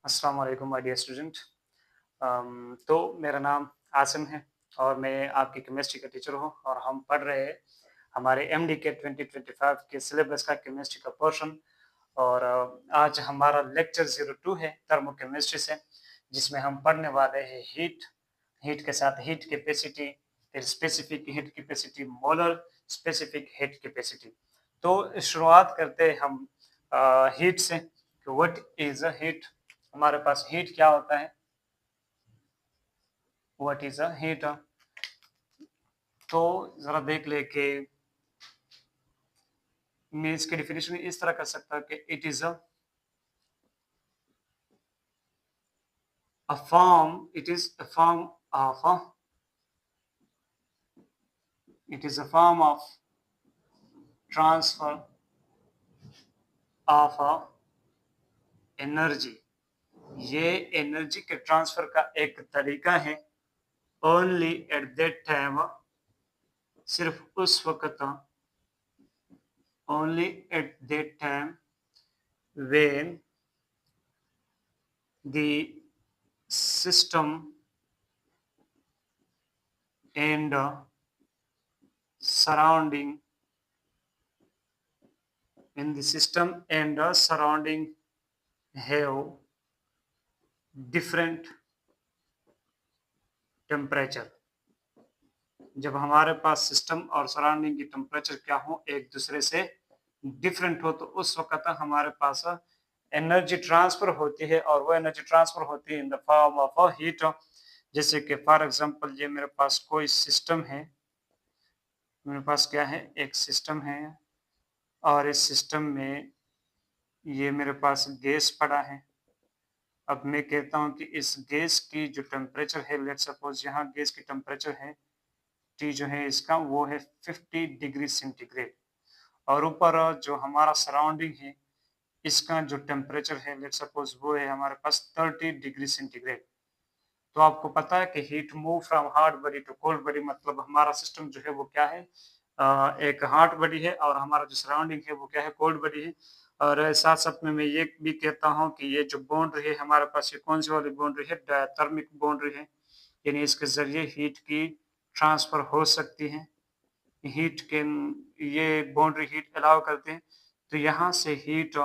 अस्सलाम वालेकुम my dear student. तो मेरा नाम आसिम है और मैं आपकी केमिस्ट्री का टीचर हूँ और हम पढ़ रहे हैं हमारे एमडी के 2025 के सिलेबस का केमिस्ट्री का पोर्शन। और आज हमारा लेक्चर 02 है थर्मोकेमिस्ट्री से, जिसमें हम पढ़ने वाले हैं हीट के साथ हीट कैपेसिटी, फिर specific heat capacity, molar specific heat capacity. तो शुरुआत करते हैं हम हीट से। What is a heat? हमारे पास हीट क्या होता है? What is a heat? तो जरा देख ले कि मैं इसके डिफिनेशन इस तरह कर सकता हूं कि it is a form it is a form of it is a form of transfer of energy. ये एनर्जी के ट्रांसफर का एक तरीका है। ओनली एट दैट टाइम, सिर्फ उस वक्त, only at that time when the system and surrounding when the system and surrounding have different temperature। जब हमारे पास सिस्टम और सराउंडिंग की टेम्परेचर क्या हो, एक दूसरे से डिफरेंट हो, तो उस वक्त हमारे पास एनर्जी ट्रांसफर होती है और वो एनर्जी ट्रांसफर होती है इन द फॉर्म ऑफ हीट। जैसे कि फॉर एग्जांपल ये मेरे पास कोई सिस्टम है, मेरे पास क्या है, एक सिस्टम है और इस सिस्टम में ये मेरे पास गैस पड़ा है। अब मैं कहता हूँ कि इस गैस की जो टेम्परेचर है, लेट्स सपोज यहाँ गैस की टेम्परेचर है टी जो है इसका, वो है 50 डिग्री सेंटीग्रेड। और ऊपर जो हमारा सराउंडिंग है, इसका जो टेम्परेचर है लेट्स सपोज वो है हमारे पास 30 डिग्री सेंटीग्रेड। तो आपको पता है कि heat move from hot body to cold body, मतलब हमारा सिस्टम जो है वो क्या है, एक हॉट बॉडी है और हमारा जो सराउंडिंग है वो क्या है, कोल्ड बॉडी है। और साथ साथ में मैं ये भी कहता हूँ कि ये जो बाउंड्री है हमारे पास, ये कौन सी वाली बाउंड्री है, डायथर्मिक बाउंड्री है। यानी इसके जरिए हीट की ट्रांसफर हो सकती है। हीट के ये बाउंड्री हीट अलाउ करते हैं। तो यहाँ से हीट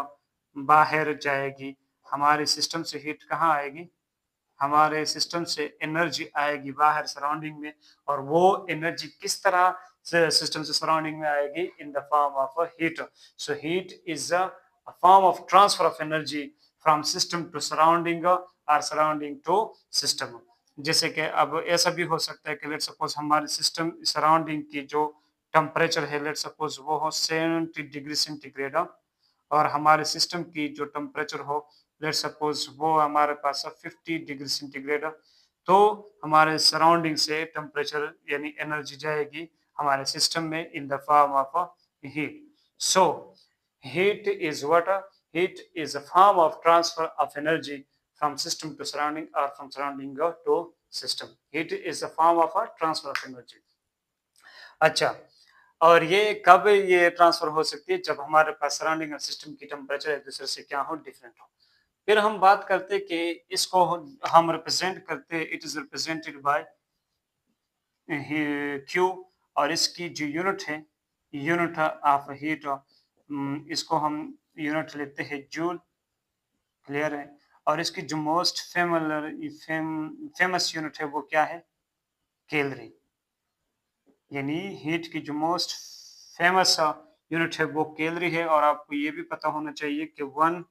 बाहर जाएगी, हमारे सिस्टम से हीट कहाँ आएगी, हमारे सिस्टम से एनर्जी आएगी बाहर सराउंडिंग में। और वो एनर्जी किस तरह से सिस्टम से सराउंडिंग में आएगी, in the form of heat. So heat is a form of transfer of energy from system to surrounding और सराउंडिंग टू सिस्टम। जैसे कि अब ऐसा भी हो सकता है कि लेट सपोज हमारे सिस्टम सराउंडिंग की जो टेम्परेचर है, लेट सपोज वो हो 70 डिग्री सेंटीग्रेड, और हमारे सिस्टम की जो टेम्परेचर हो लेट सपोज वो हमारे पास 50 डिग्री सेंटीग्रेड। तो हमारे सराउंडिंग से टेम्परेचर यानी एनर्जी जाएगी हमारे सिस्टम में in the form of heat. So heat is what? Heat is a form of transfer of energy from system to surrounding और from surrounding to system. Heat is a form of transfer of energy. अच्छा, और ये कब ये transfer हो सकती है? जब हमारे पास सराउंडिंग और सिस्टम की टेम्परेचर एक दूसरे से क्या हो, डिफरेंट हो। फिर हम बात करते कि इसको हम रिप्रेजेंट करते, it is represented by Q. और इसकी जो यूनिट है, यूनिट ऑफ हीट, इसको हम यूनिट लेते हैं जूल। क्लियर है? और इसकी जो मोस्ट फेमस यूनिट है वो क्या है, कैलोरी। यानी हीट की जो मोस्ट फेमस यूनिट है वो कैलोरी है। और आपको ये भी पता होना चाहिए कि 1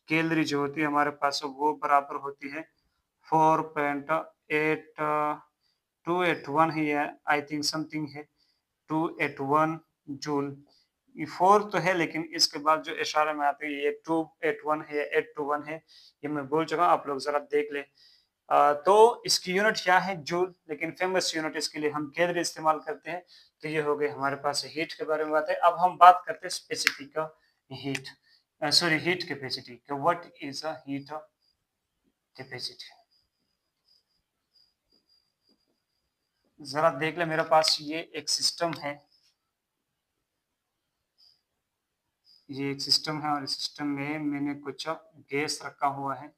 कैलोरी जो होती है हमारे पास वो बराबर होती है 4.8281 ही है, आई थिंक समथिंग है 281 जूल। ये 4 तो है लेकिन इसके बाद जो इशारे में आते हैं ये 281 है, 821 है, ये मैं बोल चुका, आप लोग जरा देख ले। तो इसकी यूनिट क्या है, जूल, लेकिन फेमस यूनिट इसके लिए हम कैलोरी इस्तेमाल करते हैं। तो ये हो गए हमारे पास हीट के बारे में बात है। अब हम बात करते हैं specific heat, sorry heat capacity. What is a heat capacity? जरा देख ले, मेरे पास ये एक सिस्टम है, ये एक सिस्टम है और इस सिस्टम में मैंने कुछ गैस रखा हुआ है।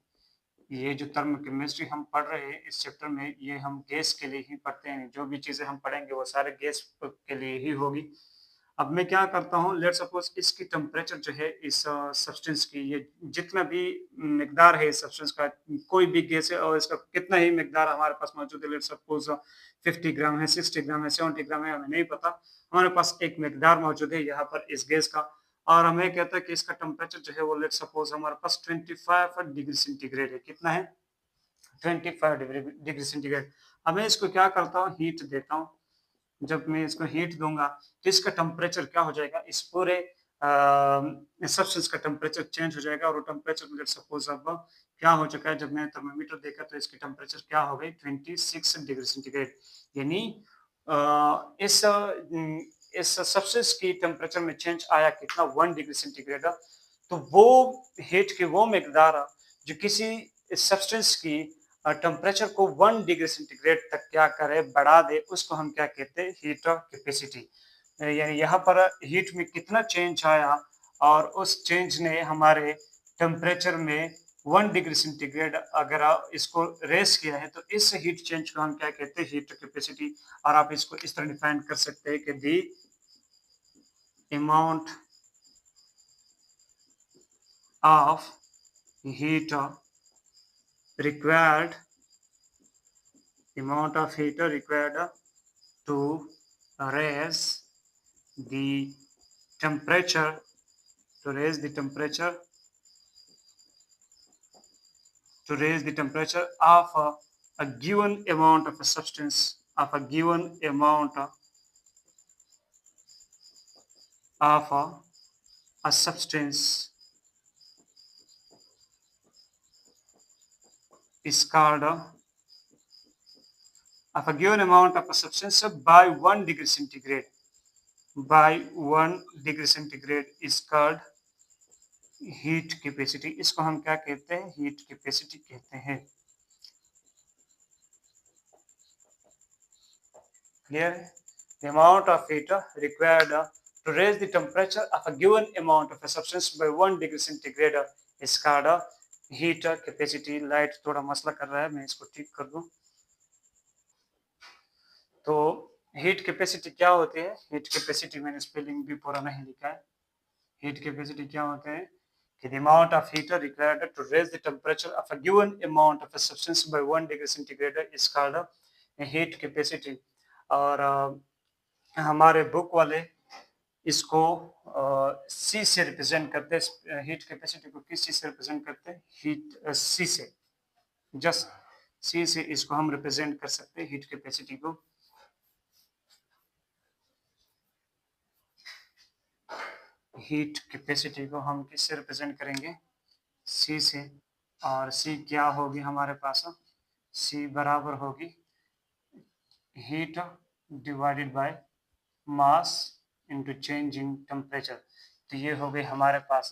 ये जो थर्मोकेमिस्ट्री हम पढ़ रहे हैं इस चैप्टर में, ये हम गैस के लिए ही पढ़ते हैं। जो भी चीज़ें हम पढ़ेंगे वो सारे गैस के लिए ही होगी। अब मैं क्या करता हूँ, लेट्स सपोज इसकी टेम्परेचर जो है इस सब्सटेंस की, ये जितना भी मिकदार है इस सब्सटेंस का, कोई भी गैस है और इसका कितना ही मिकदार हमारे पास मौजूद है, लेट्स सपोज 50 ग्राम है, 60 ग्राम है, 70 ग्राम है, हमें नहीं पता। हमारे पास एक मिकदार मौजूद है यहाँ पर इस गैस का, और हमें कहता है कि इसका टेम्परेचर जो है वो लेट्स सपोज हमारे पास 25 डिग्री सेंटीग्रेड है। कितना है? 25 डिग्री सेंटीग्रेड। अब मैं इसको क्या करता हूँ, हीट देता हूँ। जब मैं इसको हीट दूंगा तो इसका टेम्परेचर क्या हो जाएगा, इस पूरे सब्सटेंस का टेम्परेचर चेंज हो जाएगा। और वो टेम्परेचर लेट्स सपोज अब क्या हो चुका है, जब मैंने थर्मामीटर देखा तो इसकी टेम्परेचर क्या हो गई, 26 डिग्री सेंटीग्रेड। यानी इस सब्सटेंस की टेम्परेचर में चेंज आया कितना, 1 डिग्री सेंटीग्रेड। तो वो हीट की वो मिकदार जो किसी सब्सटेंस की टेम्परेचर को 1 डिग्री सेंटीग्रेड तक क्या करे, बढ़ा दे, उसको हम क्या कहते हैं, हीट कैपेसिटी। यानी यहाँ पर हीट में कितना चेंज आया और उस चेंज ने हमारे टेम्परेचर में 1 डिग्री सेंटीग्रेड अगर इसको रेस किया है, तो इस हीट चेंज को हम क्या कहते हैं, हीट कैपेसिटी। और आप इसको इस तरह डिफाइन कर सकते हैं कि the amount of heat required amount of heat required to raise the temperature to raise the temperature of a given amount of a substance, of a given amount of a substance is called of a given amount of a substance by 1 degree centigrade, by 1 degree centigrade is called heat capacity. इसको हम क्या कहते हैं, heat capacity कहते हैं। Clear है? The amount of heat required to raise the temperature of a given amount of a substance by 1 degree centigrade is called heat capacity। Light थोड़ा मसला कर रहा है, मैं इसको ठीक कर दूं। तो हीट कैपेसिटी क्या होती है? हीट कैपेसिटी मैंने स्पेलिंग भी पूरा नहीं लिखा है। हीट कैपेसिटी क्या होते हैं कि the amount of heat required to raise the temperature of a given amount of a substance by 1 degree centigrade is called a heat capacity। और हमारे बुक वाले इसको सी से रिप्रेजेंट करते हैं। हीट कैपेसिटी को किस चीज से रिप्रेजेंट करते हैं? हीट सी से, जस्ट सी से इसको हम रिप्रेजेंट कर सकते हैं हीट कैपेसिटी को। हीट कैपेसिटी को हम किससे रिप्रेजेंट करेंगे? सी से। और सी क्या होगी हमारे पास? सी बराबर होगी heat divided by mass into change in temperature. तो ये हो गई हमारे पास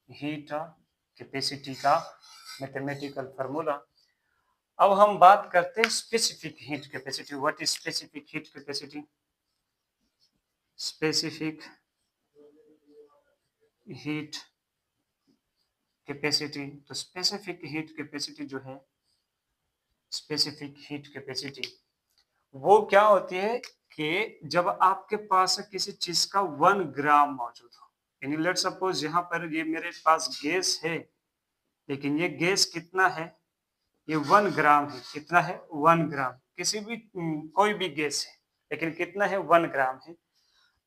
हीट कैपेसिटी का मैथमेटिकल फार्मूला। अब हम बात करते हैं specific heat capacity. What is specific heat capacity? Specific heat capacity, तो स्पेसिफिक हीट कैपेसिटी जो है, स्पेसिफिक हीट कैपेसिटी वो क्या होती है कि जब आपके पास किसी चीज का 1 ग्राम मौजूद हो। यानी लेट सपोज यहाँ पर ये मेरे पास गैस है, लेकिन ये गैस कितना है, ये 1 ग्राम है। कितना है? 1 ग्राम। किसी भी कोई भी गैस है, लेकिन कितना है? 1 ग्राम है।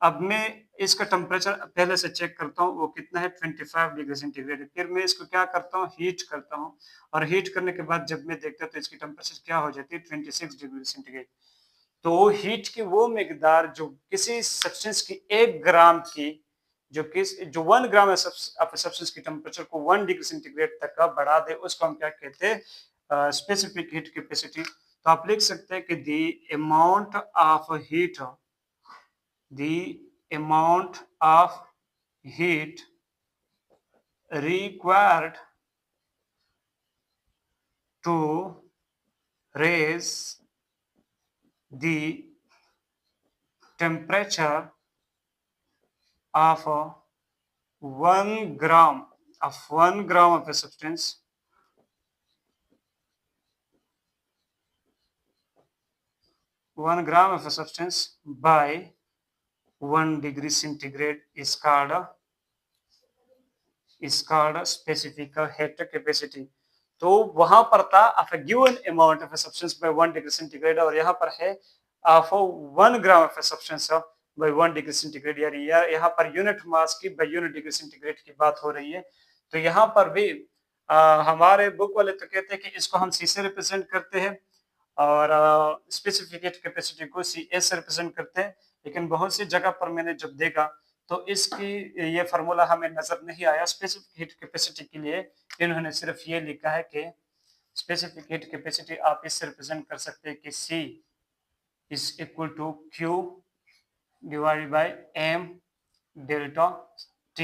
अब मैं इसका टेम्परेचर पहले से चेक करता हूँ, वो कितना है? 25 डिग्री सेंटीग्रेड। फिर मैं इसको क्या करता हूँ? हीट करता हूँ। और हीट करने के बाद जब मैं देखता हूँ तो इसकी टेम्परेचर क्या हो जाती है? 26 डिग्री सेंटीग्रेड। तो हीट की वो मिकदार जो किसी सब्सटेंस की 1 ग्राम की, जो 1 ग्राम ऑफ सब्सटेंस की टेम्परेचर को 1 डिग्री सेंटीग्रेड तक का बढ़ा दे, उसको हम क्या कहते हैं? Specific heat capacity. तो आप लिख सकते हैं कि the amount of heat, the amount of heat required to raise the temperature of 1 gram of a substance 1 gram of a substance by 1 degree centigrade is called specific heat capacity. तो वहां पर था of a given amount of a substance by 1 degree centigrade और यहाँ पर है of 1 gram of a substance by 1 degree centigrade, यानी यहाँ पर यूनिट मास की by यूनिट डिग्री सेंटीग्रेड की बात हो रही है। तो यहाँ पर भी हमारे बुक वाले तो कहते हैं कि इसको हम सी से रिप्रेजेंट करते हैं और स्पेसिफिक कैपेसिटी को सी एस से रिप्रेजेंट करते हैं, लेकिन बहुत सी जगह पर मैंने जब देखा तो इसकी ये फार्मूला हमें नजर नहीं आया। स्पेसिफिक हीट कैपेसिटी के लिए इन्होंने सिर्फ ये लिखा है कि स्पेसिफिक हीट कैपेसिटी आप इससे रिप्रेजेंट कर सकते हैं कि C is equal to Q divided by M delta T।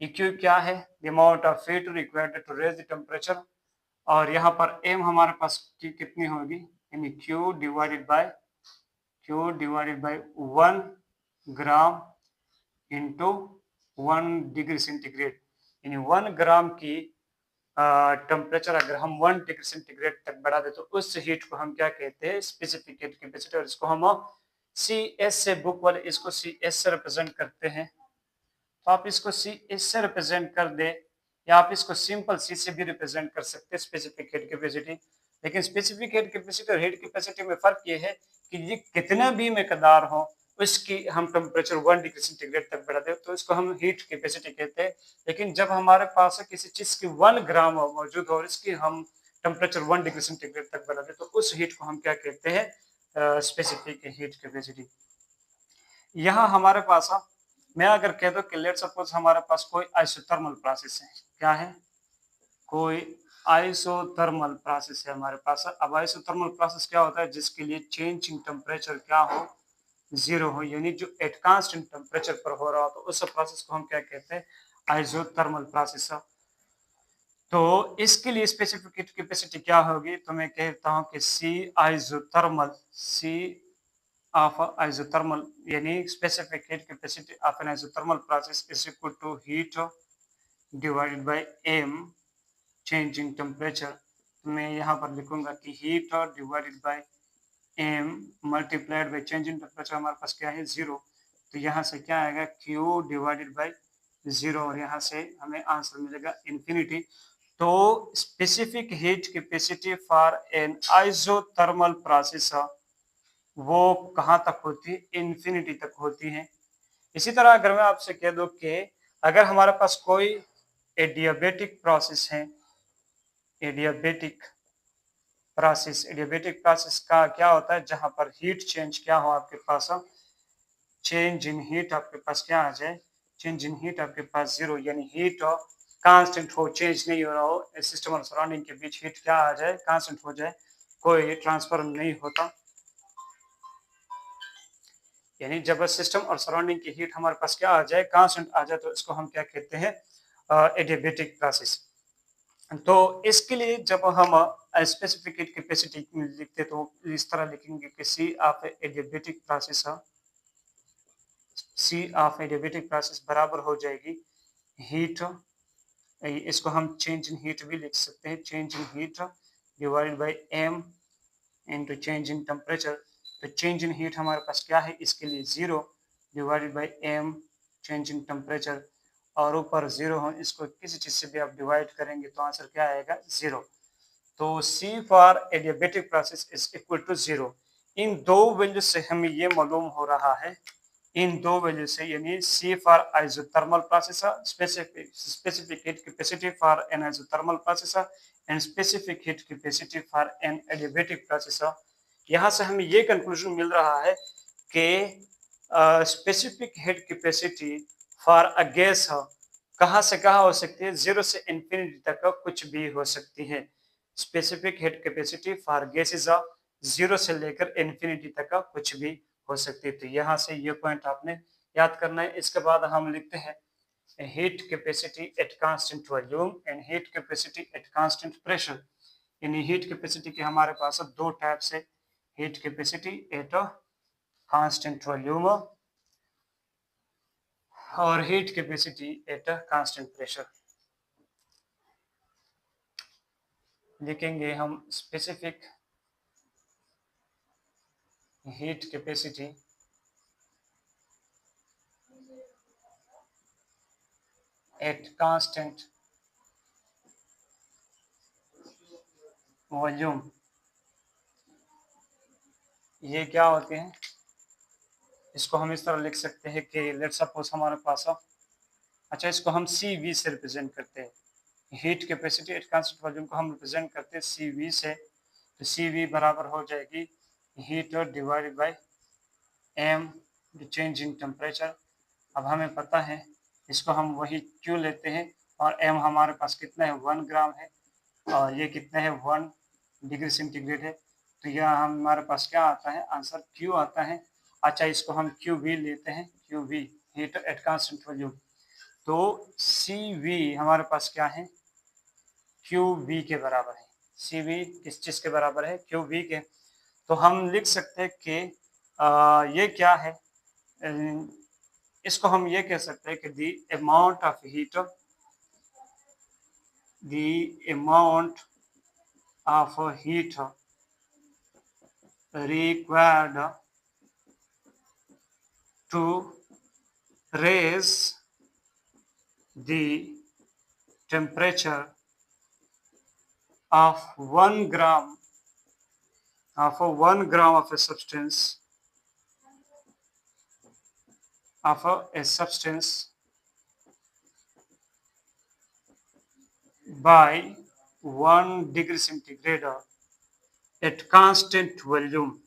ये Q क्या है? The amount of heat required to raise the temperature, और यहाँ पर M हमारे पास कितनी होगी, यानी Q divided bye 1 gram into 1 degree centigrade, यानी 1 ग्राम की टेम्परेचर अगर हम 1 डिग्री सेंटीग्रेड तक बढ़ा दे तो उस हीट को हम क्या कहते हैं? Specific heat capacity. और इसको हम CS से, बुक वाले इसको CS से रिप्रेजेंट करते हैं, तो आप इसको CS से रिप्रेजेंट कर दे या आप इसको सिंपल C से भी रिप्रेजेंट कर सकते हैं स्पेसिफिक हीट कैपेसिटी। लेकिन स्पेसिफिक हीट कैपेसिटी और हीट कैपेसिटी में फर्क ये है कि ये कितना भी मकदार हो उसकी हम टेम्परेचर 1 डिग्री सेंटीग्रेड तक बढ़ा दे तो इसको हम हीट कैपेसिटी कहते हैं। लेकिन जब हमारे पास किसी चीज की 1 ग्राम मौजूद हो और इसकी हम टेम्परेचर 1 डिग्री सेंटीग्रेड तक बढ़ा दे तो उस हीट को हम क्या कहते हैं? Specific heat capacity. यहाँ हमारे पास मैं अगर कह दो कि लेट सपोज हमारे पास कोई आइसोथर्मल प्रोसेस है, क्या है? कोई आइसोथर्मल प्रोसेस है हमारे पास। अब आइसोथर्मल प्रोसेस क्या होता है? जिसके लिए चेंज इन टेम्परेचर क्या हो? 0 हो, यानी जो एट कांस्टेंट टेम्परेचर पर हो रहा हो तो उस प्रोसेस को हम क्या कहते हैं? Isothermal process. तो इसके लिए स्पेसिफिक हीट कैपेसिटी क्या होगी? तो मैं कहता हूं कि C of isothermal, यानी specific heat capacity of an isothermal process is equal to heat divided by M change in temperature। तो मैं यहाँ पर लिखूंगा कि heat divided by M multiplied by change in temperature हमारे पास क्या है? 0। तो यहाँ से क्या आएगा? Q divided by 0 और यहाँ से हमें आंसर मिलेगा इन्फिनिटी। तो specific heat capacity for an isothermal process वो कहाँ तक होती है? इन्फिनिटी तक होती है। इसी तरह अगर मैं आपसे कह दूं कि अगर हमारे पास कोई एडियाबेटिक प्रोसेस है, एडियाबेटिक प्रोसेस का क्या होता है? जहां पर हीट चेंज क्या हो आपके पास? चेंज इन हीट आपके पास क्या आ जाए? चेंज इन हीट आपके पास 0, यानी हीट कांस्टेंट हो, चेंज नहीं हो रहा हो, सिस्टम और सराउंडिंग के बीच हीट क्या आ जाए? कांस्टेंट हो जाए, कोई ट्रांसफर नहीं होता। यानी जब सिस्टम और सराउंडिंग की हीट हमारे पास क्या आ जाए? कांस्टेंट आ जाए, तो इसको हम क्या कहते हैं? Adiabatic process. तो इसके लिए जब हम स्पेसिफिक हीट कैपेसिटी लिखते तो इस तरह लिखेंगे कि C ऑफ एडियाबेटिक प्रोसेस बराबर हो जाएगी हीट, इसको हम चेंज इन हीट भी लिख सकते हैं, change in heat divided by M into change in temperature. तो चेंज इन हीट हमारे पास क्या है? इसके लिए 0 divided by M change in temperature, और ऊपर 0 हो, इसको किसी चीज से भी आप डिवाइड करेंगे तो आंसर क्या आएगा? 0। तो C for adiabatic process is equal to 0। इन दो वैल्यू से हमें ये मालूम हो रहा है, इन दो वैल्यू से, यानी C for isothermal process, specific heat capacity for an isothermal process and specific heat capacity for an adiabatic process. यहाँ से हमें ये कंक्लूजन मिल रहा है कि specific heat capacity for a gas कहाँ से कहाँ हो सकती है? 0 से इंफिनिटी तक कुछ भी हो सकती है। Specific heat capacity for gases 0 से लेकर इंफिनिटी तक कुछ भी हो सकती है। तो यहाँ से ये पॉइंट आपने याद करना है। इसके बाद हम लिखते हैं heat capacity at constant volume and heat capacity at constant pressure. यानी हीट कैपेसिटी के हमारे पास दो टाइप्स है, heat capacity at constant volume और heat capacity at constant pressure. लिखेंगे हम specific heat capacity at constant volume. ये क्या होते हैं, इसको हम इस तरह लिख सकते हैं कि लेट्स सपोज हमारे पास अच्छा इसको हम CV से रिप्रेजेंट करते हैं, heat capacity at constant volume को हम रिप्रेजेंट करते हैं CV से, तो CV बराबर हो जाएगी heat divided by m change in temperature. अब हमें पता है इसको हम वही Q लेते हैं और m हमारे पास कितना है 1 ग्राम है और ये कितना है 1 डिग्री सेंटीग्रेड है, तो यह हमारे पास क्या आता है आंसर Q आता है। अच्छा इसको हम QV लेते हैं, QV heat at constant volume, तो CV हमारे पास क्या है QV के बराबर है। CV किस चीज के बराबर है QV के, तो हम लिख सकते हैं कि ये क्या है, इसको हम ये कह सकते हैं कि the amount of heat, the amount of heat required to raise the temperature of 1 gram of a substance by 1 degree centigrade at constant volume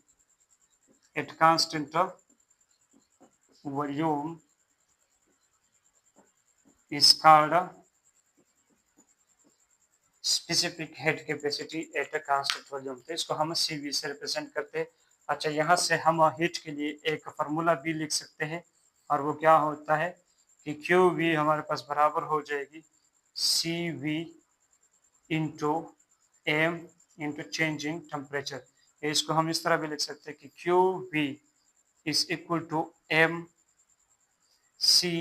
is called specific head capacity at a constant volume. तो इसको हम CV से represent करते हैं। अच्छा यहाँ से हम हीट के लिए एक फार्मूला भी लिख सकते हैं और वो क्या होता है कि QV हमारे पास बराबर हो जाएगी CV into M into change in temperature. इसको हम इस तरह भी लिख सकते हैं कि QV is equal to MC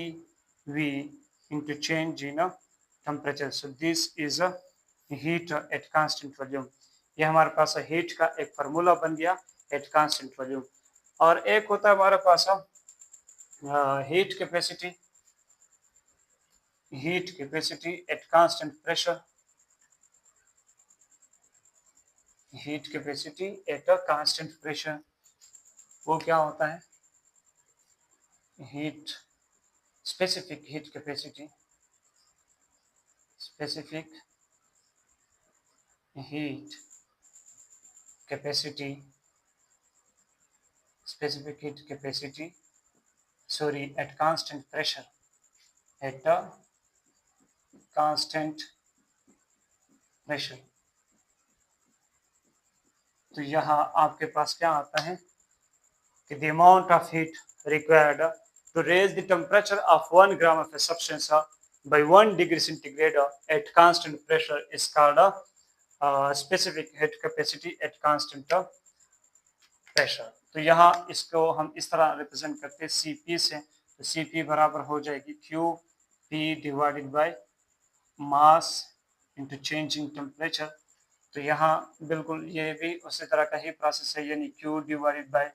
into change in temperature. So this is a heat at constant volume. ये हमारे पास हीट का एक फार्मूला बन गया एट कांस्टेंट वॉल्यूम। और एक होता है हमारे पास heat capacity at constant pressure, heat capacity at a constant pressure, वो क्या होता है heat specific heat capacity, specific heat capacity at constant pressure, at a constant pressure। तो यहाँ आपके पास क्या आता है कि the amount of heat required to raise the temperature of 1 gram of a substance by 1 degree centigrade at constant pressure is called specific heat capacity at constant pressure। तो यहाँ इसको हम इस तरह रिप्रेजेंट करते हैं CP से, तो CP बराबर हो जाएगी QP divided by mass into change in temperature. तो यहाँ बिल्कुल ये भी उसी तरह का ही प्रोसेस है, यानी Q divided bye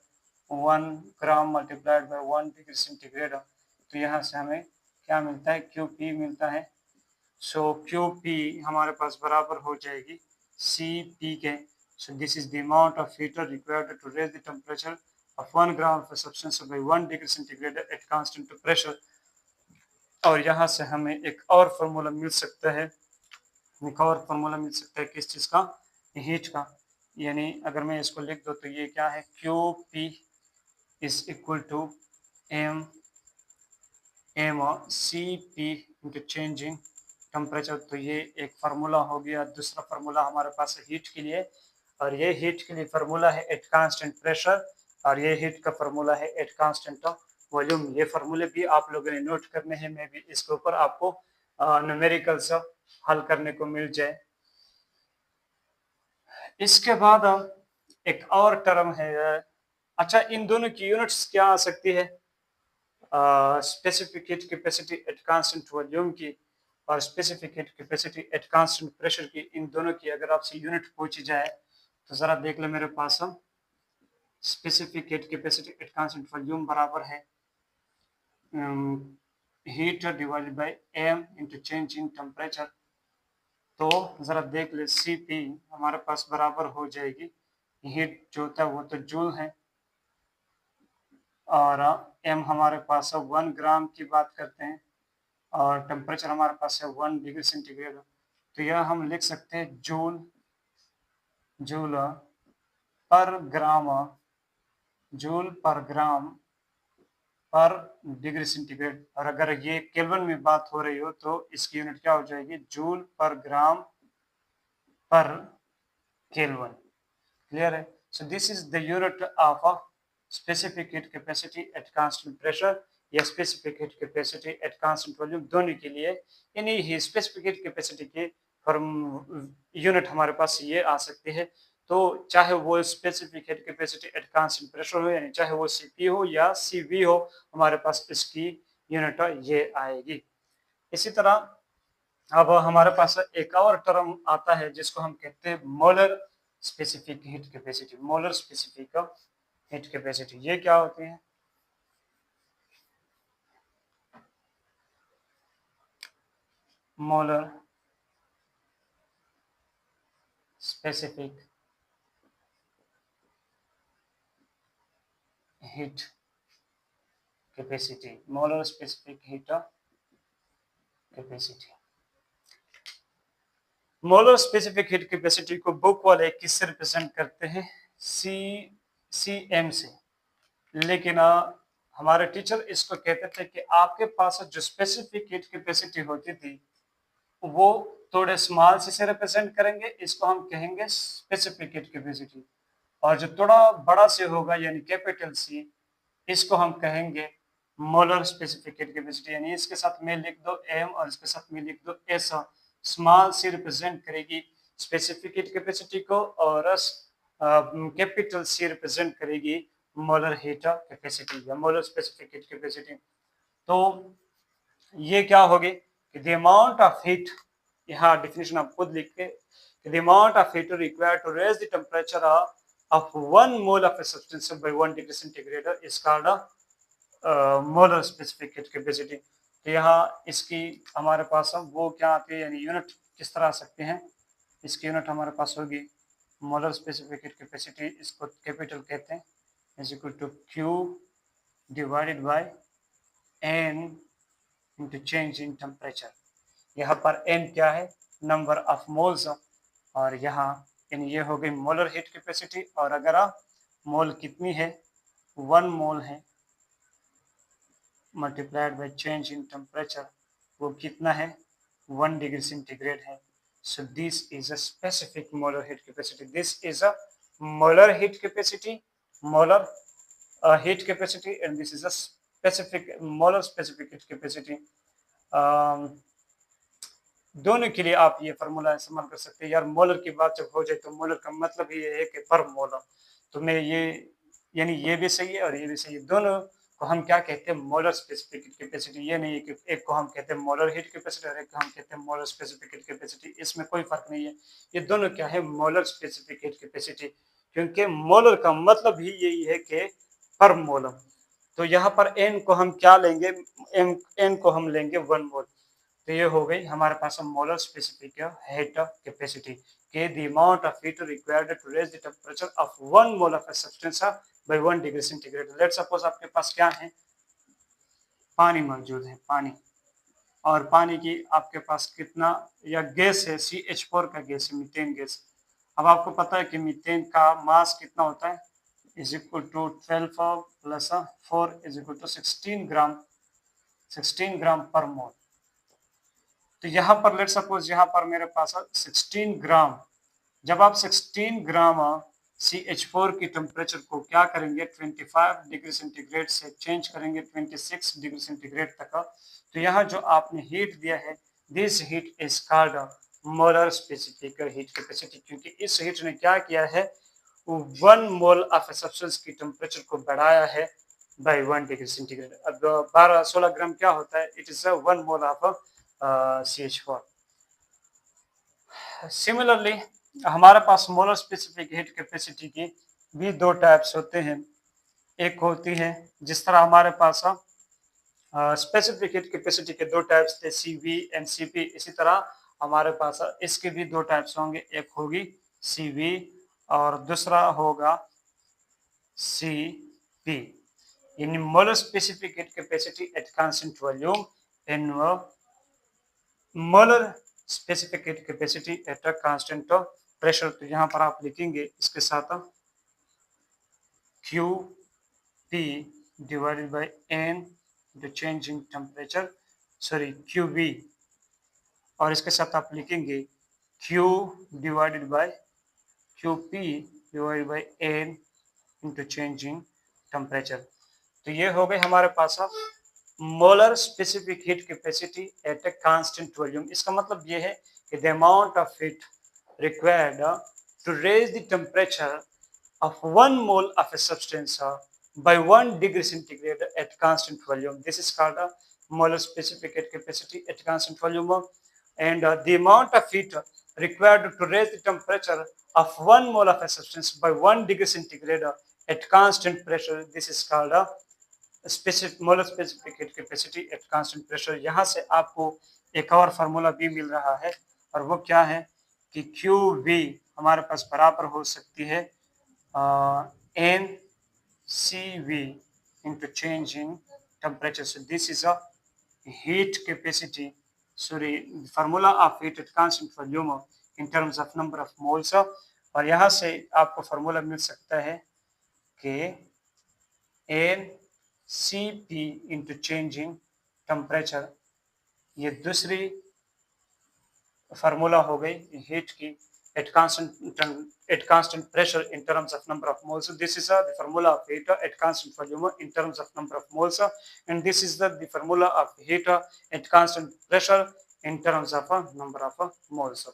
1 gram multiplied by 1 degree centigrade. तो यहाँ से हमें क्या मिलता है QP मिलता है। सो QP हमारे पास बराबर हो जाएगी CP के। So this is the amount of heat required to raise the temperature of 1 gram of a substance by 1 degree centigrade at constant pressure। और यहाँ से हमें एक और फार्मूला मिल सकता है, किस चीज़ का, हीट का। यानी अगर मैं इसको लिख दूँ तो ये क्या है QP is equal to CP into change in temperature. तो ये एक फार्मूला हो गया। दूसरा फार्मूला हमारे पास है हीट के लिए, और ये हीट के लिए फार्मूला है एट कांस्टेंट प्रेशर, और ये हीट का फार्मूला है एट कांस्टेंट वॉल्यूम। ये फार्मूले भी आप लोगों ने नोट करने हैं, मैं भी इसके ऊपर आपको न्यूमेरिकल्स हल करने को मिल जाए। इसके बाद एक और टर्म है, अच्छा इन दोनों की यूनिट्स क्या आ सकती है, specific heat capacity at constant volume की और specific heat capacity at constant pressure की, इन दोनों की अगर आपसे यूनिट पूछी जाए तो जरा देख ले मेरे पास specific heat capacity at constant volume बराबर है heat divided by M into change in temperature. तो जरा देख ले Cp हमारे पास बराबर हो जाएगी, हीट जो होता है वो तो जूल है, और m हमारे पास है 1 ग्राम की बात करते हैं, और टेम्परेचर हमारे पास है 1 डिग्री सेंटीग्रेड। तो यह हम लिख सकते हैं जूल जूल पर ग्राम जूल पर ग्राम पर डिग्री सेंटीग्रेड। और अगर ये केल्विन में बात हो रही हो तो इसकी यूनिट क्या हो जाएगी, जूल पर ग्राम पर केल्विन। क्लियर है? So this is the unit of a specific heat capacity at constant pressure या specific heat capacity at constant volume, दोनों के लिए यानी ही स्पेसिफिक हीट कैपेसिटी के फॉर्म यूनिट हमारे पास ये आ सकती है। तो चाहे वो specific heat capacity at constant pressure हो, यानी चाहे वो Cp हो या Cv हो, हमारे पास इसकी यूनिट ये आएगी। इसी तरह अब हमारे पास एक और टर्म आता है जिसको हम कहते हैं molar specific heat capacity. Molar specific heat capacity ये क्या होती है? Molar specific heat capacity, molar specific heat capacity. Molar specific heat capacity को बुक वाले किससे रिप्रेजेंट करते हैं? Cm से। लेकिन हमारे टीचर इसको कहते थे कि आपके पास जो स्पेसिफिक हीट कैपेसिटी होती थी वो थोड़े स्मॉल से रिप्रेजेंट करेंगे, इसको हम कहेंगे स्पेसिफिक हीट कैपेसिटी, और जो थोड़ा बड़ा से होगा यानी कैपिटल सी, इसको हम कहेंगे मोलर स्पेसिफिक हीट कैपेसिटी। यानी इसके साथ में लिख दो m और इसके साथ में लिख दो s। स्मॉल सी रिप्रेजेंट करेगी स्पेसिफिक हीट कैपेसिटी को, और कैपिटल सी रिप्रेजेंट करेगी मोलर हीट कैपेसिटी या मोलर स्पेसिफिक हीट कैपेसिटी। तो ये क्या होगी कि द अमाउंट ऑफ हीट, यहाँ डेफिनेशन आप खुद लिख के, the amount of heat required to raise the temperature of 1 mole of a substance by 1 degree centigrade is called molar specific heat capacity. तो यहाँ इसकी हमारे पास वो क्या आती है, यानी यूनिट किस तरह आ सकते हैं, इसकी यूनिट हमारे पास होगी मोलर स्पेसिफिक हीट कैपेसिटी, इसको कैपिटल कहते हैं, is equal to Q divided by N into change in temperature. यहाँ पर N क्या है, नंबर ऑफ मोल्स, और यहाँ यानी ये हो गई मोलर हीट कैपेसिटी, और अगर मोल कितनी है, 1 मोल है, multiplied by change in temperature, वो कितना है, 1 डिग्री सेंटीग्रेड है। So this is a specific molar heat capacity, this is a molar heat capacity, molar heat capacity, and this is a specific molar specific heat capacity. दोनों के लिए आप ये formula इस्तेमाल कर सकते हैं। यार मोलर की बात जब हो जाए तो मोलर का मतलब ये है कि पर मोलर, तो मैं ये यानी ये भी सही है और ये भी सही है, दोनों को हम क्या कहते हैं, मोलर स्पेसिफिक हीट कैपेसिटी। ये नहीं है कि एक को हम कहते हैं मोलर हीट कैपेसिटी और एक को हम कहते हैं मोलर स्पेसिफिक हीट कैपेसिटी, इसमें कोई फर्क नहीं है, ये दोनों क्या है, मोलर स्पेसिफिक हीट कैपेसिटी, क्योंकि मोलर का मतलब ही यही है कि पर मोलर। तो यहाँ पर n को हम क्या लेंगे, n को हम लेंगे 1 मोल। तो ये हो गई हमारे पास मोलर स्पेसिफिक हीट कैपेसिटी के the amount of heat required to raise the temperature of 1 mole of a substance by 1 degree centigrade. Let's suppose आपके पास क्या है, पानी मौजूद है, पानी, और पानी की आपके पास कितना या गैस है, CH4 का गैस है, मीथेन गैस। अब आपको पता है कि मीथेन का मास कितना होता है, is equal to 12 plus 4 is equal to 16 gram, 16 gram per mole. तो यहाँ पर लेट सपोज यहाँ पर मेरे पास 16 ग्राम, जब आप 16 ग्राम CH4 की टेम्परेचर को क्या करेंगे, 25 डिग्री सेंटीग्रेड से चेंज करेंगे 26 डिग्री सेंटीग्रेड तक, तो यहाँ जो आपने हीट दिया है, this heat is called molar specific heat capacity, क्योंकि इस हीट ने क्या किया है, 1 मोल ऑफ ए सब्सटेंस की टेम्परेचर को बढ़ाया है बाय 1 डिग्री सेंटीग्रेड। अब 12-16 ग्राम क्या होता है, it is 1 mole of CH4। Similarly हमारे पास मोलर स्पेसिफिक हीट कैपेसिटी की भी दो टाइप्स होते हैं। एक होती है जिस तरह हमारे पास स्पेसिफिक हीट कैपेसिटी के दो टाइप्स थे, सीवी एंड सीपी, इसी तरह हमारे पास इसके भी दो टाइप्स होंगे, एक होगी सीवी और दूसरा होगा CP. in molar specific heat capacity at constant volume in molar specific heat capacity at a constant pressure। तो यहाँ पर आप लिखेंगे इसके साथ Q P divided by N the change in temperature, sorry QV, और इसके साथ आप लिखेंगे Q divided by QP divided by N into change in temperature। तो ये हो गए हमारे पास molar specific heat capacity at a constant volume. इसका मतलब ये है कि the amount of heat required to raise the temperature of 1 mole of a substance by 1 degree centigrade at constant volume. This is called a molar specific heat capacity at constant volume. And the amount of heat required to raise the temperature of 1 mole of a substance by 1 degree centigrade at constant pressure. This is called a specific molar specific heat capacity at constant pressure। यहाँ से आपको एक और formula भी मिल रहा है और वो क्या है कि QV हमारे पास बराबर हो सकती है NCV into change in temperature. So this is a heat capacity, sorry, formula of heat at constant volume in terms of number of moles। और यहाँ से आपको फार्मूला मिल सकता है कि NCP into change in temperature। ये दूसरी फार्मूला हो गई हीट की at constant pressure in terms of number of moles। So this is the formula of heat at constant volume in terms of number of moles, and this is the formula of heat at constant pressure in terms of number of moles।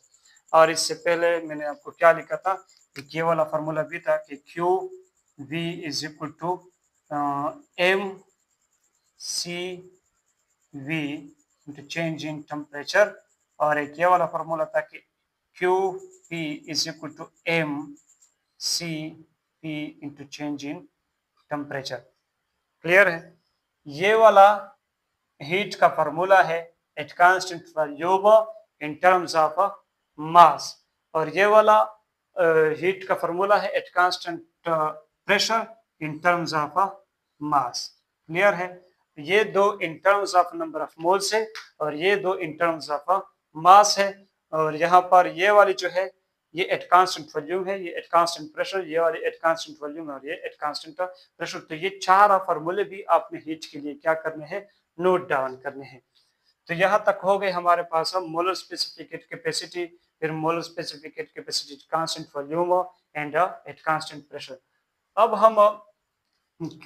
और इससे पहले मैंने आपको क्या लिखा था कि ये वाला फार्मूला भी था कि QV is equal to MCV into change in temperature, और एक ये वाला फार्मूला था कि QP is equal to MCP into change in temperature। Clear है? ये वाला हीट का फार्मूला है eight constant volume in terms of mass, और ये वाला हीट का फार्मूला है eight constant pressure in terms of mass. Clear है? ये दो in terms of number of moles है और ये दो इन टर्म्स ऑफ मास है, और यहाँ पर ये वाली जो है ये एट कांस्टेंट वॉल्यूम है, ये एट कांस्टेंट प्रेशर, ये वाली एट कांस्टेंट वॉल्यूम और ये एट कांस्टेंट प्रेशर। तो ये चार फार्मूले भी आपने हीट के लिए क्या करने हैं, नोट डाउन करने हैं। तो यहाँ तक हो गए हमारे पास मोलर स्पेसिफिक हीट कैपेसिटी, फिर molar specific heat capacity constant volume and eight constant pressure. अब हम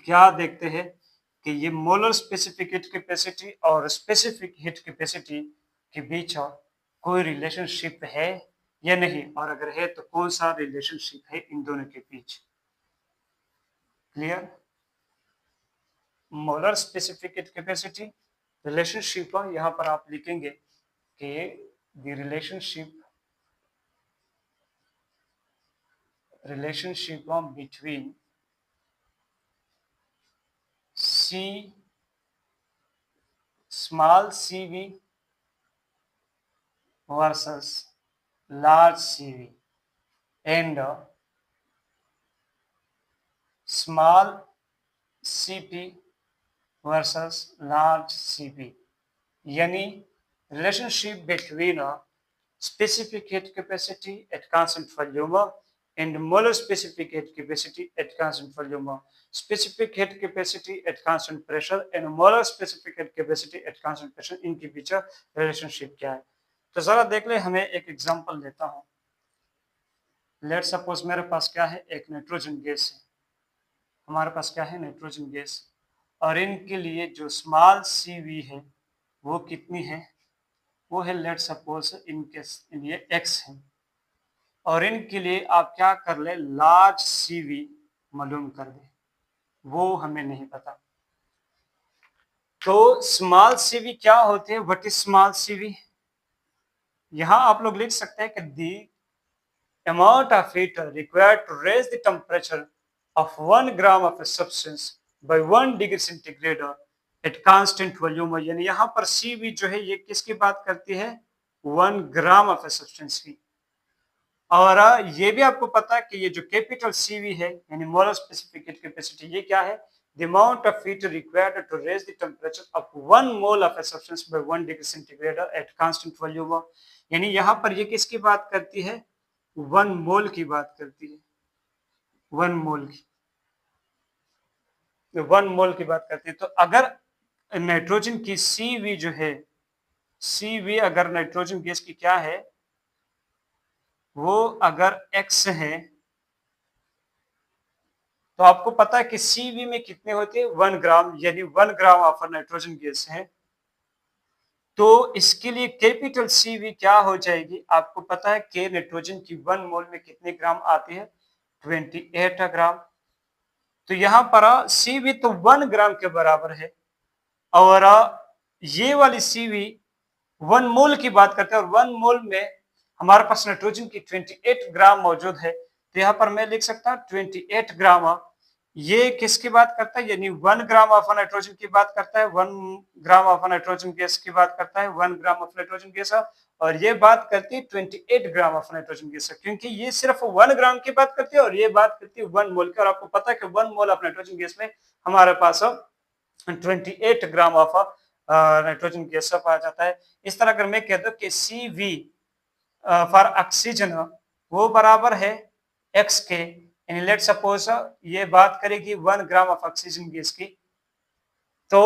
क्या देखते हैं कि ये मोलर स्पेसिफिक हीट कैपेसिटी और स्पेसिफिक हीट कैपेसिटी के बीच कोई रिलेशनशिप है या नहीं, और अगर है तो कौन सा रिलेशनशिप है इन दोनों के बीच। Clear? Molar specific heat capacity relationship यहाँ पर आप लिखेंगे कि the relationship between small CV versus large CV and small CP versus large CP, यानी relationship between specific heat capacity at constant volume and molar specific heat capacity at constant volume, specific heat capacity at constant pressure and molar specific heat capacity at constant pressure, इनके बीच relationship क्या है। तो जरा देख ले, हमें एक example देता हूं। लेट सपोज मेरे पास क्या है, एक नाइट्रोजन गैस है, हमारे पास क्या है, नाइट्रोजन गैस, और इनके लिए जो स्मॉल CV है वो कितनी है, वो है लेट सपोज इनके लिए X है, और इनके लिए आप क्या कर ले, लार्ज CV मालूम कर दे, वो हमें नहीं पता। तो स्मॉल CV क्या होते हैं, व्हाट इज स्मॉल CV? यहां आप लोग लिख सकते हैं कि दी amount of heat required to raise the temperature of 1 gram of a substance by 1 degree centigrade at constant volume, यानी यहाँ पर CV जो है ये किसकी बात करती है, 1 ग्राम ऑफ ए सब्सटेंस की। और ये भी आपको पता है कि ये जो कैपिटल CV है यानी मोलर स्पेसिफिक हीट कैपेसिटी, ये क्या है, the amount of heat required to raise the temperature of 1 mole of a substance by 1 degree centigrade at constant volume, यानी यहाँ पर ये किसकी बात करती है, 1 मोल की बात करती है, 1 मोल की, 1 मोल की बात करती है। तो अगर नाइट्रोजन की CV जो है, CV अगर नाइट्रोजन गैस की क्या है, वो अगर X है, तो आपको पता है कि CV में कितने होते हैं, 1 ग्राम, यानी 1 ग्राम ऑफ नाइट्रोजन गैस है। तो इसके लिए कैपिटल CV क्या हो जाएगी, आपको पता है कि नाइट्रोजन की 1 मोल में कितने ग्राम आते हैं, 28 ग्राम। तो यहाँ पर CV तो 1 ग्राम के बराबर है, और ये वाली CV 1 मोल की बात करते हैं, और 1 मोल में हमारे पास नाइट्रोजन की 28 ग्राम मौजूद है। तो यहाँ पर मैं लिख सकता हूँ 28 ग्राम, ये किसकी बात करता है, यानी 1 ग्राम ऑफ नाइट्रोजन की बात करता है, 1 ग्राम ऑफ नाइट्रोजन गैस की बात करता है, 1 ग्राम ऑफ नाइट्रोजन गैस, और ये बात करती है 28 ग्राम ऑफ नाइट्रोजन गैस, क्योंकि ये सिर्फ 1 ग्राम की बात करती है और ये बात करती है 1 मोल की। और आपको पता है कि 1 मोल ऑफ नाइट्रोजन गैस में हमारे पास 28 ग्राम ऑफ नाइट्रोजन गैस पाया जाता है। इस तरह अगर मैं कह दूं कि CV फॉर ऑक्सीजन वो बराबर है X के, यानी लेट सपोज ये बात करेगी 1 ग्राम ऑफ ऑक्सीजन गैस की, तो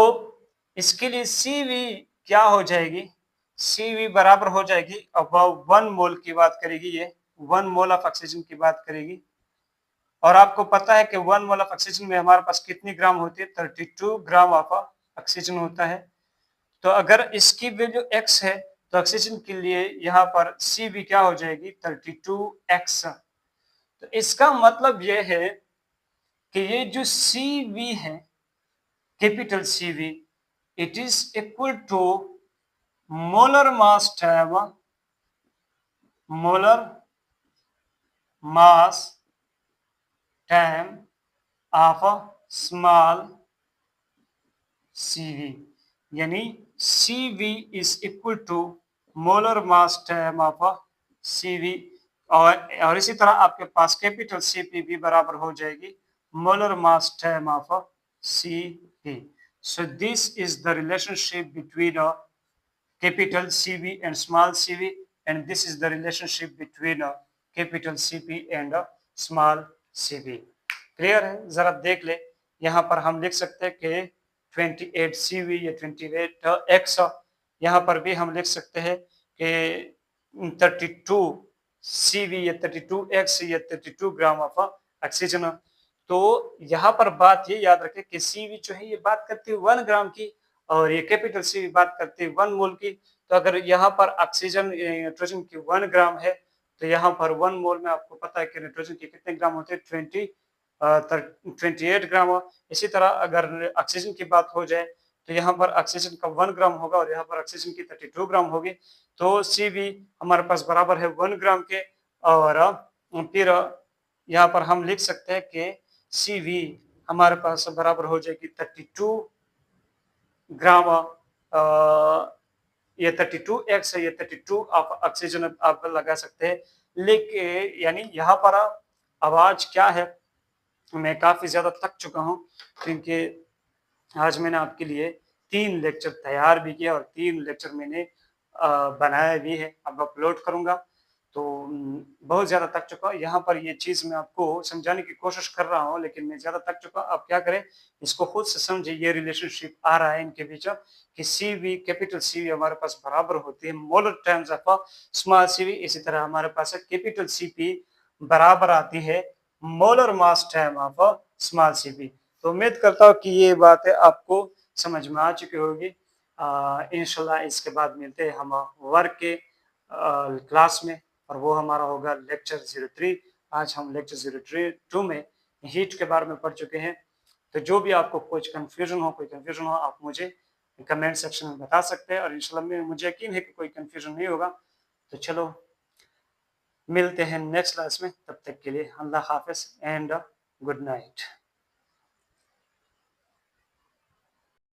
इसके लिए CV क्या हो जाएगी, CV बराबर हो जाएगी, अब 1 मोल की बात करेगी, ये 1 मोल ऑफ ऑक्सीजन की बात करेगी। और आपको पता है कि 1 मोल ऑफ ऑक्सीजन में हमारे पास कितनी ग्राम होती है, 32 ग्राम ऑफ ऑक्सीजन होता है। तो अगर इसकी वैल्यू X है तो ऑक्सीजन के लिए यहाँ पर CV क्या हो जाएगी, 32X। तो इसका मतलब यह है कि ये जो CV है, capital CV, it is equal to molar mass time, molar mass time of small CV, यानी CV is equal to molar mass time of CV, और इसी तरह आपके पास कैपिटल CP भी बराबर हो जाएगी molar mass time of CV। So this is the relationship between capital CV and small CV, and this is the relationship between capital CP and small CV। Clear है? जरा देख ले, यहाँ पर हम लिख सकते हैं कि 28 CV या 28X, यहाँ पर भी हम लिख सकते हैं कि 32 CV या 32X या 32 ग्राम ऑफ ऑक्सीजन। तो यहाँ पर बात ये याद रखें कि CV जो है ये बात करती है 1 ग्राम की, और ये कैपिटल CV बात करती है 1 मोल की। तो अगर यहाँ पर ऑक्सीजन नाइट्रोजन की 1 ग्राम है, तो यहाँ पर 1 मोल में आपको पता है कि नाइट्रोजन के कितने ग्राम होते हैं, 28 ग्राम। इसी तरह अगर ऑक्सीजन की बात हो जाए तो यहाँ पर ऑक्सीजन का 1 ग्राम होगा और यहाँ पर ऑक्सीजन की 32 ग्राम होगी। तो CV हमारे पास बराबर है 1 ग्राम के, और फिर यहाँ पर हम लिख सकते हैं कि CV हमारे पास बराबर हो जाएगी 32 ग्राम, ये 32X है, ये 32 आप ऑक्सीजन आप लगा सकते हैं। लेकिन यानी यहाँ पर आवाज क्या है, मैं काफी ज्यादा थक चुका हूँ, क्योंकि आज मैंने आपके लिए 3 लेक्चर तैयार भी किया और 3 लेक्चर मैंने बनाया भी है, अब अपलोड करूंगा। तो बहुत ज़्यादा थक चुका हूँ। यहाँ पर ये चीज़ मैं आपको समझाने की कोशिश कर रहा हूँ, लेकिन मैं ज़्यादा थक चुका हूँ। अब क्या करें, इसको खुद से समझे, ये रिलेशनशिप आ रहा है इनके बीच कि CV, कैपिटल CV हमारे पास बराबर होती है molar times of small CV। इसी तरह हमारे पास कैपिटल CP बराबर आती है molar mass time of small CV। तो उम्मीद करता हूँ कि ये बातें आपको समझ में आ चुकी होगी। इंशाल्लाह इसके बाद मिलते हैं हम वर्क के क्लास में, और वो हमारा होगा लेक्चर 03। आज हम लेक्चर 02 में हीट के बारे में पढ़ चुके हैं। तो जो भी आपको कोई कंफ्यूजन हो आप मुझे कमेंट सेक्शन में बता सकते हैं, और इंशाल्लाह में मुझे यकीन है कि कोई कंफ्यूजन नहीं होगा। तो चलो मिलते हैं नेक्स्ट क्लास में, तब तक के लिए अल्लाह हाफिज एंड गुड नाइट।